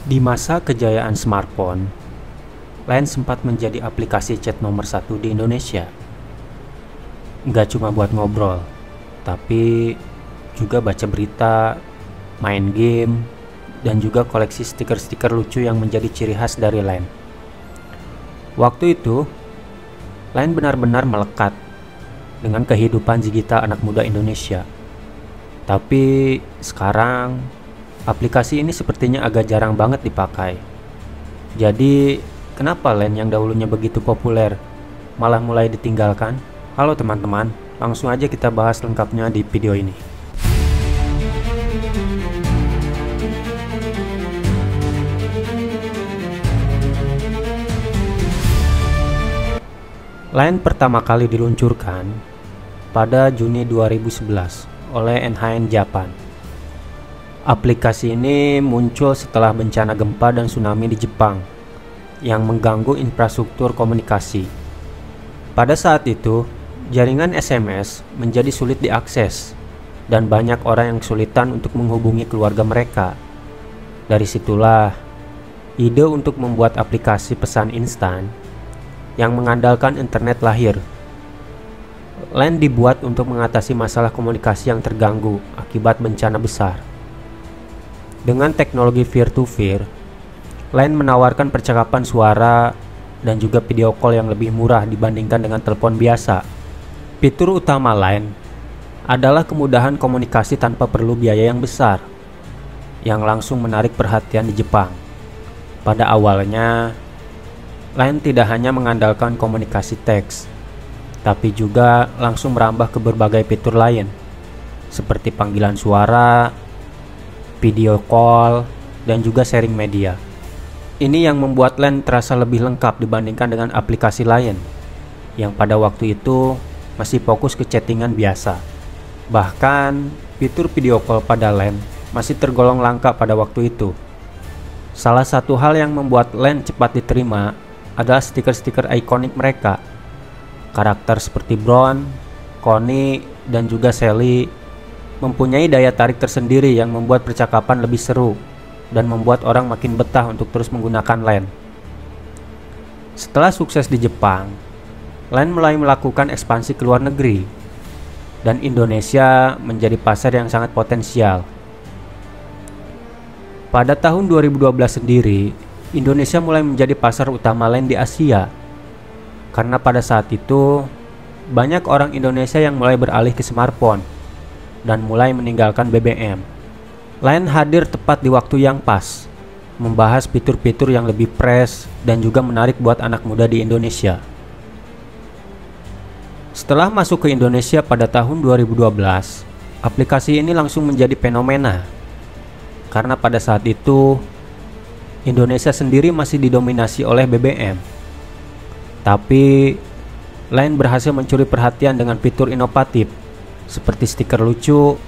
Di masa kejayaan smartphone, Line sempat menjadi aplikasi chat nomor satu di Indonesia. Nggak cuma buat ngobrol, tapi juga baca berita, main game, dan juga koleksi stiker-stiker lucu yang menjadi ciri khas dari Line. Waktu itu, Line benar-benar melekat dengan kehidupan digital anak muda Indonesia. Tapi sekarang, aplikasi ini sepertinya agak jarang banget dipakai. Jadi, kenapa Line yang dahulunya begitu populer malah mulai ditinggalkan? Halo teman-teman, langsung aja kita bahas lengkapnya di video ini. Line pertama kali diluncurkan pada Juni 2011 oleh NHN Japan. Aplikasi ini muncul setelah bencana gempa dan tsunami di Jepang yang mengganggu infrastruktur komunikasi. Pada saat itu, jaringan SMS menjadi sulit diakses dan banyak orang yang kesulitan untuk menghubungi keluarga mereka. Dari situlah ide untuk membuat aplikasi pesan instan yang mengandalkan internet lahir. Line dibuat untuk mengatasi masalah komunikasi yang terganggu akibat bencana besar. Dengan teknologi peer-to-peer, Line menawarkan percakapan suara dan juga video call yang lebih murah dibandingkan dengan telepon biasa. Fitur utama Line adalah kemudahan komunikasi tanpa perlu biaya yang besar, yang langsung menarik perhatian di Jepang. Pada awalnya, Line tidak hanya mengandalkan komunikasi teks, tapi juga langsung merambah ke berbagai fitur lain, seperti panggilan suara, video call, dan juga sharing media. Ini yang membuat Line terasa lebih lengkap dibandingkan dengan aplikasi lain, yang pada waktu itu masih fokus ke chattingan biasa. Bahkan, fitur video call pada Line masih tergolong langka pada waktu itu. Salah satu hal yang membuat Line cepat diterima adalah stiker-stiker ikonik mereka. Karakter seperti Brown, Connie, dan juga Sally mempunyai daya tarik tersendiri yang membuat percakapan lebih seru dan membuat orang makin betah untuk terus menggunakan Line. Setelah sukses di Jepang, Line mulai melakukan ekspansi ke luar negeri, dan Indonesia menjadi pasar yang sangat potensial. Pada tahun 2012 sendiri, Indonesia mulai menjadi pasar utama Line di Asia. Karena pada saat itu, banyak orang Indonesia yang mulai beralih ke smartphone dan mulai meninggalkan BBM. Line hadir tepat di waktu yang pas, membahas fitur-fitur yang lebih fresh dan juga menarik buat anak muda di Indonesia. Setelah masuk ke Indonesia pada tahun 2012, aplikasi ini langsung menjadi fenomena. Karena pada saat itu, Indonesia sendiri masih didominasi oleh BBM. Tapi, Line berhasil mencuri perhatian dengan fitur inovatif, seperti stiker lucu,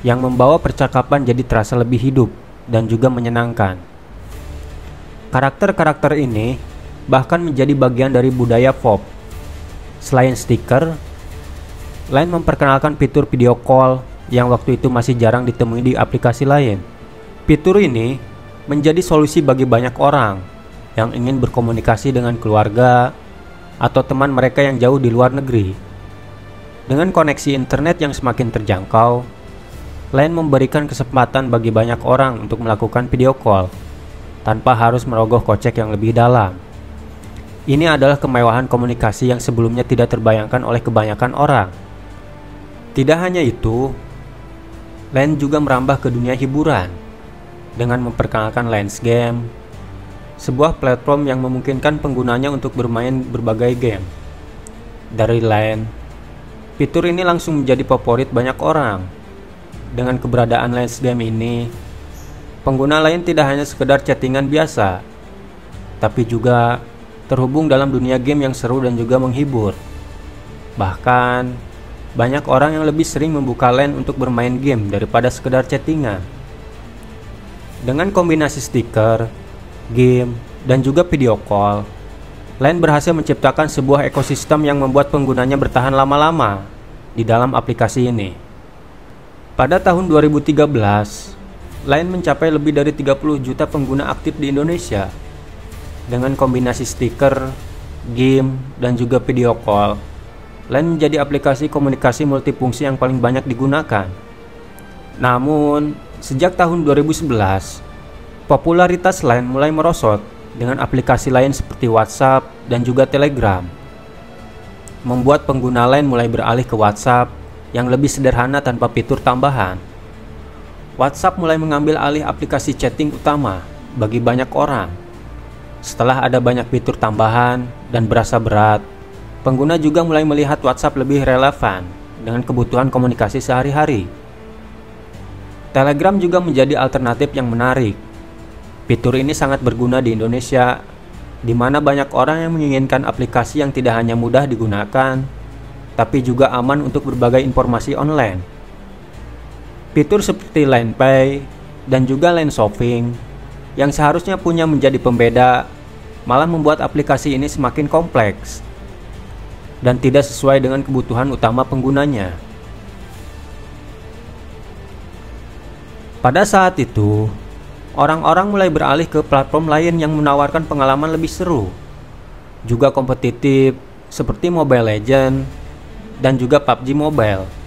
yang membawa percakapan jadi terasa lebih hidup dan juga menyenangkan. Karakter-karakter ini bahkan menjadi bagian dari budaya pop. Selain stiker, Line memperkenalkan fitur video call yang waktu itu masih jarang ditemui di aplikasi lain. Fitur ini menjadi solusi bagi banyak orang yang ingin berkomunikasi dengan keluarga atau teman mereka yang jauh di luar negeri. Dengan koneksi internet yang semakin terjangkau, Line memberikan kesempatan bagi banyak orang untuk melakukan video call tanpa harus merogoh kocek yang lebih dalam. Ini adalah kemewahan komunikasi yang sebelumnya tidak terbayangkan oleh kebanyakan orang. Tidak hanya itu, Line juga merambah ke dunia hiburan dengan memperkenalkan Line Game, sebuah platform yang memungkinkan penggunanya untuk bermain berbagai game. Dari Line, fitur ini langsung menjadi favorit banyak orang. Dengan keberadaan Line Game ini, pengguna Line tidak hanya sekedar chattingan biasa, tapi juga terhubung dalam dunia game yang seru dan juga menghibur. Bahkan, banyak orang yang lebih sering membuka Line untuk bermain game daripada sekedar chattingan. Dengan kombinasi stiker, game, dan juga video call, Line berhasil menciptakan sebuah ekosistem yang membuat penggunanya bertahan lama-lama di dalam aplikasi ini. Pada tahun 2013, Line mencapai lebih dari 30 juta pengguna aktif di Indonesia. Dengan kombinasi stiker, game, dan juga video call, Line menjadi aplikasi komunikasi multifungsi yang paling banyak digunakan. Namun, sejak tahun 2011, popularitas Line mulai merosot dengan aplikasi lain seperti WhatsApp dan juga Telegram. Membuat pengguna Line mulai beralih ke WhatsApp yang lebih sederhana tanpa fitur tambahan. WhatsApp mulai mengambil alih aplikasi chatting utama bagi banyak orang. Setelah ada banyak fitur tambahan dan berasa berat, pengguna juga mulai melihat WhatsApp lebih relevan dengan kebutuhan komunikasi sehari-hari. Telegram juga menjadi alternatif yang menarik. Fitur ini sangat berguna di Indonesia, di mana banyak orang yang menginginkan aplikasi yang tidak hanya mudah digunakan, tapi juga aman untuk berbagai informasi online. Fitur seperti Line Pay dan juga Line Shopping yang seharusnya punya menjadi pembeda malah membuat aplikasi ini semakin kompleks dan tidak sesuai dengan kebutuhan utama penggunanya. Pada saat itu, orang-orang mulai beralih ke platform lain yang menawarkan pengalaman lebih seru, juga kompetitif seperti Mobile Legends dan juga PUBG Mobile.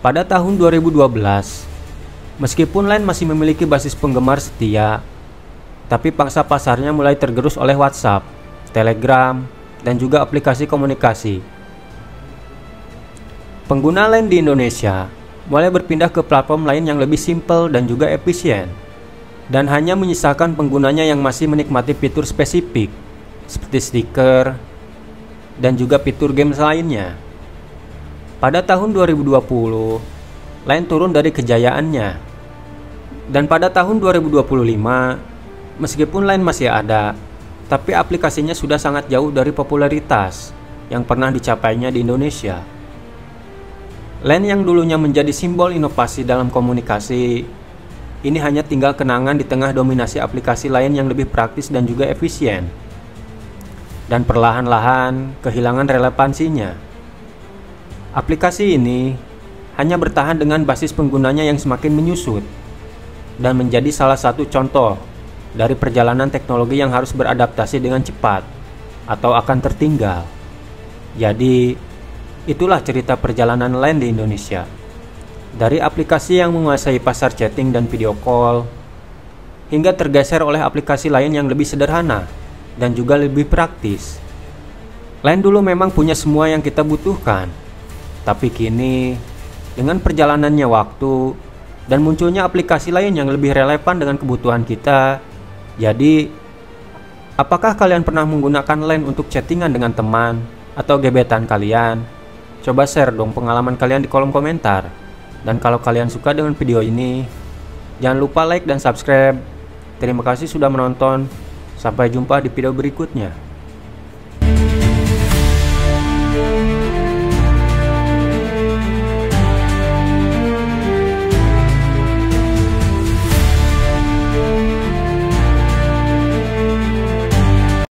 Pada tahun 2012, meskipun Line masih memiliki basis penggemar setia, tapi pangsa pasarnya mulai tergerus oleh WhatsApp, Telegram, dan juga aplikasi komunikasi. Pengguna Line di Indonesia mulai berpindah ke platform lain yang lebih simpel dan juga efisien, dan hanya menyisakan penggunanya yang masih menikmati fitur spesifik, seperti stiker, dan juga fitur games lainnya. Pada tahun 2020, Line turun dari kejayaannya. Dan pada tahun 2025, meskipun Line masih ada, tapi aplikasinya sudah sangat jauh dari popularitas yang pernah dicapainya di Indonesia. Line yang dulunya menjadi simbol inovasi dalam komunikasi, ini hanya tinggal kenangan di tengah dominasi aplikasi lain yang lebih praktis dan juga efisien. Dan perlahan-lahan kehilangan relevansinya. Aplikasi ini hanya bertahan dengan basis penggunanya yang semakin menyusut dan menjadi salah satu contoh dari perjalanan teknologi yang harus beradaptasi dengan cepat atau akan tertinggal. Jadi, itulah cerita perjalanan Line di Indonesia. Dari aplikasi yang menguasai pasar chatting dan video call, hingga tergeser oleh aplikasi lain yang lebih sederhana dan juga lebih praktis. Line dulu memang punya semua yang kita butuhkan. Tapi kini, dengan perjalanannya waktu dan munculnya aplikasi lain yang lebih relevan dengan kebutuhan kita, jadi, apakah kalian pernah menggunakan Line untuk chattingan dengan teman atau gebetan kalian? Coba share dong pengalaman kalian di kolom komentar. Dan kalau kalian suka dengan video ini, jangan lupa like dan subscribe. Terima kasih sudah menonton. Sampai jumpa di video berikutnya.